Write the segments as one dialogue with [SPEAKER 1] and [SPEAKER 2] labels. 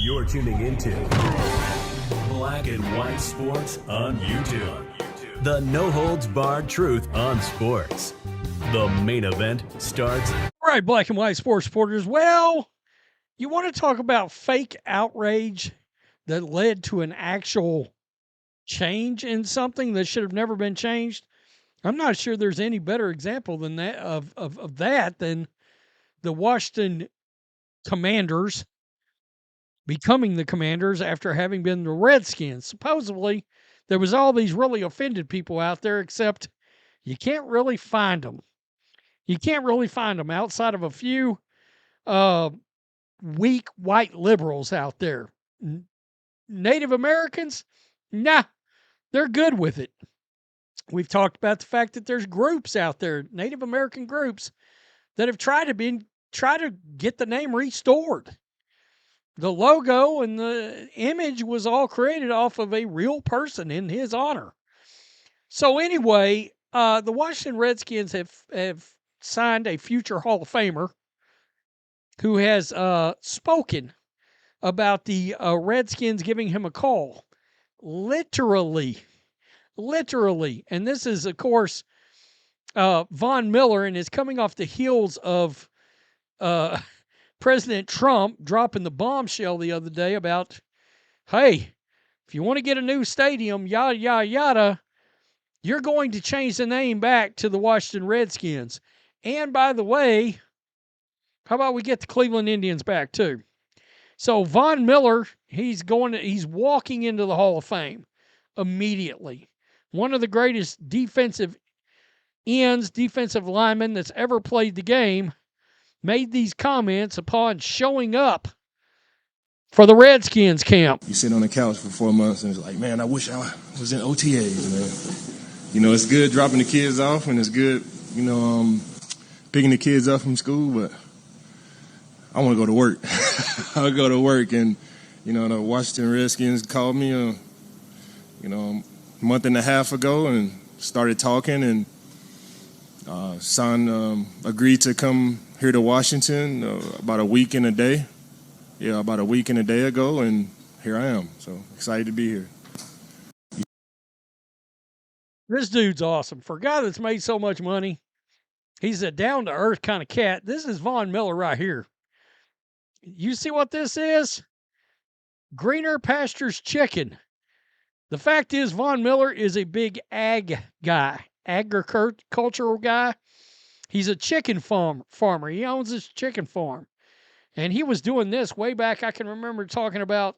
[SPEAKER 1] You're tuning into Black and White Sports on YouTube. The no-holds-barred truth on sports. The main event starts.
[SPEAKER 2] All right, Black and White Sports supporters. Well, you want to talk about fake outrage that led to an actual change in something that should have never been changed? I'm not sure there's any better example than that of that than the Washington Commanders becoming the Commanders after having been the Redskins. Supposedly, there was all these really offended people out there, except you can't really find them. You can't really find them outside of a few weak white liberals out there. Native Americans, nah, they're good with it. We've talked about the fact that there's groups out there, Native American groups, that have tried to get the name restored. The logo and the image was all created off of a real person in his honor. So anyway, the Washington Redskins have signed a future Hall of Famer who has spoken about the Redskins giving him a call. Literally. And this is, of course, Von Miller, and is coming off the heels of President Trump dropping the bombshell the other day about, hey, if you want to get a new stadium, yada, yada, yada, you're going to change the name back to the Washington Redskins. And by the way, how about we get the Cleveland Indians back too? So Von Miller, he's walking into the Hall of Fame immediately. One of the greatest defensive linemen that's ever played the game, made these comments upon showing up for the Redskins camp.
[SPEAKER 3] You sit on the couch for 4 months and it's like, man, I wish I was in OTAs, man. You know, it's good dropping the kids off and it's good, picking the kids up from school, but I want to go to work. I would go to work, and, the Washington Redskins called me, a month and a half ago and started talking, and son agreed to come here to Washington about a week and a day ago, and here I am. So excited to be here.
[SPEAKER 2] This dude's awesome. For a guy that's made so much money, he's a down-to-earth kind of cat. This is Von Miller right here. You see what this is? Greener Pastures Chicken. The fact is, Von Miller is a big ag guy, agricultural guy. He's a chicken farmer. He owns this chicken farm. And he was doing this way back. I can remember talking about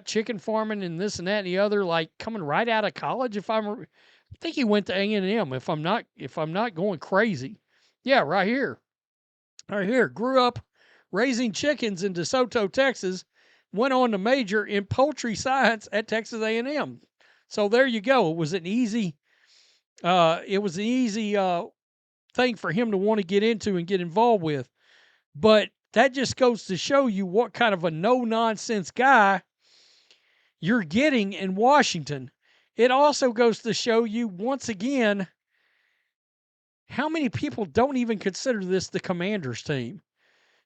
[SPEAKER 2] chicken farming and this and that and the other, like coming right out of college. I think he went to A&M, if I'm not going crazy. Yeah, right here. Grew up raising chickens in DeSoto, Texas. Went on to major in poultry science at Texas A&M. So there you go. It was an easy thing for him to want to get into and get involved with. But that just goes to show you what kind of a no-nonsense guy you're getting in Washington. It also goes to show you, once again, how many people don't even consider this the Commanders team.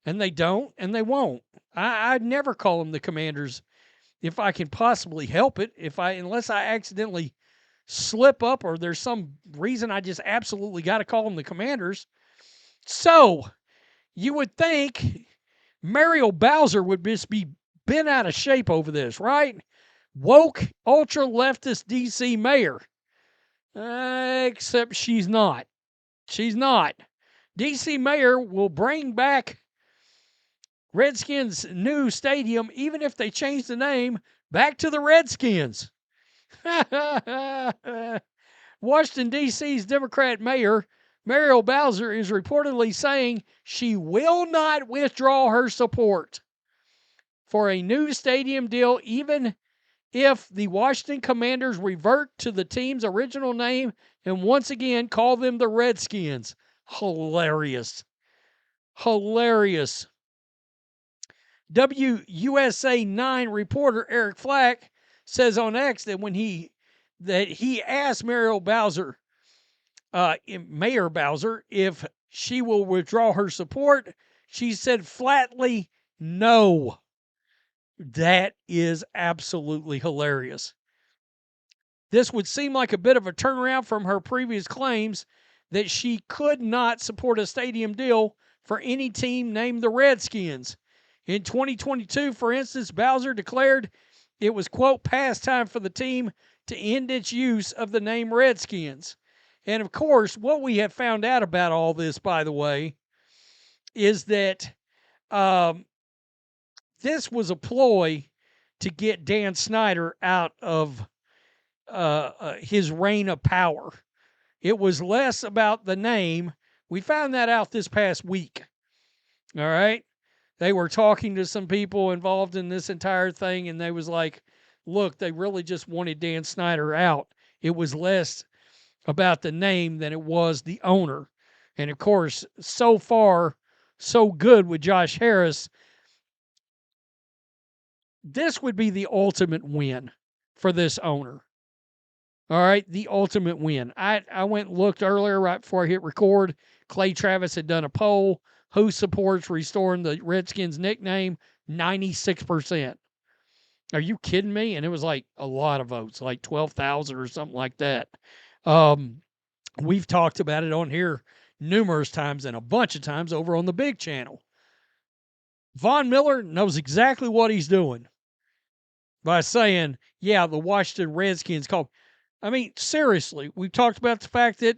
[SPEAKER 2] And they don't, and they won't. I'd never call them the Commanders if I can possibly help it, unless I accidentally slip up or there's some reason I just absolutely got to call them the Commanders. So, you would think Muriel Bowser would just be bent out of shape over this, right? Woke, ultra-leftist D.C. mayor. Except she's not. She's not. D.C. mayor will bring back Redskins' new stadium, even if they change the name, back to the Redskins. Washington, D.C.'s Democrat mayor, Muriel Bowser, is reportedly saying she will not withdraw her support for a new stadium deal, even if the Washington Commanders revert to the team's original name and once again call them the Redskins. Hilarious. WUSA 9 reporter Eric Flack says on X that he asked Mayor Bowser, if she will withdraw her support, She said flatly, no. That is absolutely hilarious. This would seem like a bit of a turnaround from her previous claims that she could not support a stadium deal for any team named the Redskins. In 2022, for instance, Bowser declared it was, quote, past time for the team to end its use of the name Redskins. And of course, what we have found out about all this, by the way, is that this was a ploy to get Dan Snyder out of his reign of power. It was less about the name. We found that out this past week. All right. They were talking to some people involved in this entire thing, and they was like, look, they really just wanted Dan Snyder out. It was less about the name than it was the owner. And of course, so far, so good with Josh Harris. This would be the ultimate win for this owner. All right, the ultimate win. I went and looked earlier right before I hit record. Clay Travis had done a poll. Who supports restoring the Redskins nickname? 96%. Are you kidding me? And it was like a lot of votes, like 12,000 or something like that. We've talked about it on here numerous times and a bunch of times over on the big channel. Von Miller knows exactly what he's doing by saying, yeah, the Washington Redskins called. I mean, seriously, we've talked about the fact that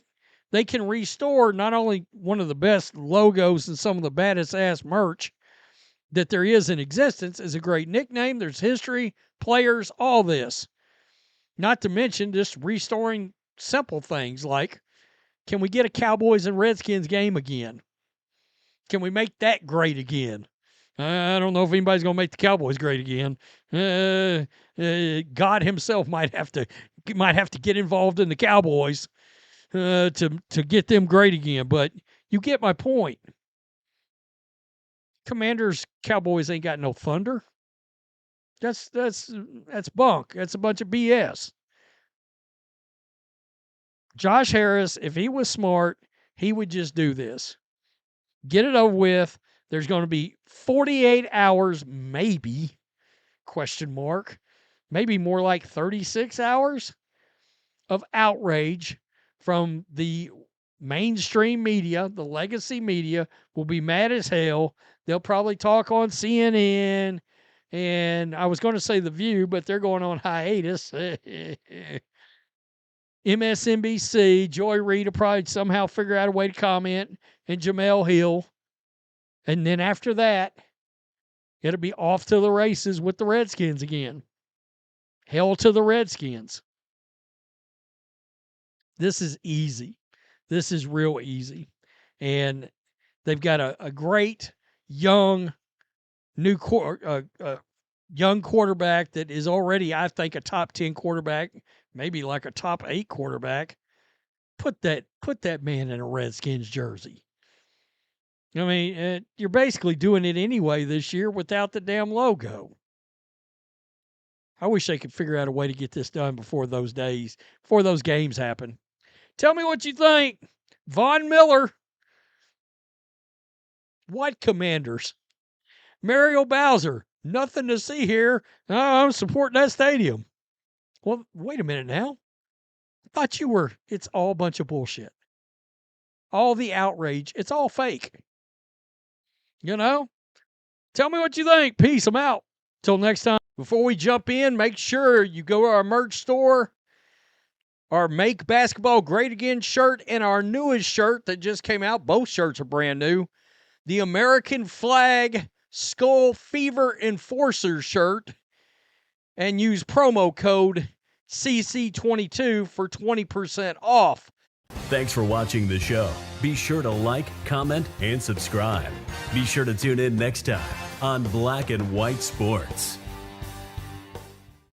[SPEAKER 2] they can restore not only one of the best logos and some of the baddest ass merch that there is in existence, is a great nickname. There's history, players, all this. Not to mention just restoring simple things like, can we get a Cowboys and Redskins game again? Can we make that great again? I don't know if anybody's going to make the Cowboys great again. God himself might have to get involved in the Cowboys to get them great again. But you get my point. Commanders, Cowboys ain't got no thunder. That's bunk. That's a bunch of BS. Josh Harris, if he was smart, he would just do this. Get it over with. There's going to be 48 hours, maybe, question mark, maybe more like 36 hours of outrage from the mainstream media. The legacy media will be mad as hell. They'll probably talk on CNN, and I was going to say The View, but they're going on hiatus. MSNBC, Joy Reid will probably somehow figure out a way to comment, and Jamel Hill. And then after that, it'll be off to the races with the Redskins again. Hell to the Redskins. This is easy. This is real easy. And they've got a great young young quarterback that is already, I think, a top 10 quarterback, maybe like a top 8 quarterback. Put that man in a Redskins jersey. I mean, you're basically doing it anyway this year without the damn logo. I wish they could figure out a way to get this done before those games happen. Tell me what you think. Von Miller. What Commanders? Muriel Bowser. Nothing to see here. I'm supporting that stadium. Well, wait a minute now. I thought you were. It's all a bunch of bullshit. All the outrage. It's all fake. You know? Tell me what you think. Peace. I'm out. Till next time. Before we jump in, make sure you go to our merch store. Our Make Basketball Great Again shirt and our newest shirt that just came out. Both shirts are brand new. The American Flag Skull Fever Enforcer shirt. And use promo code CC22 for 20% off.
[SPEAKER 1] Thanks for watching the show. Be sure to like, comment, and subscribe. Be sure to tune in next time on Black and White Sports.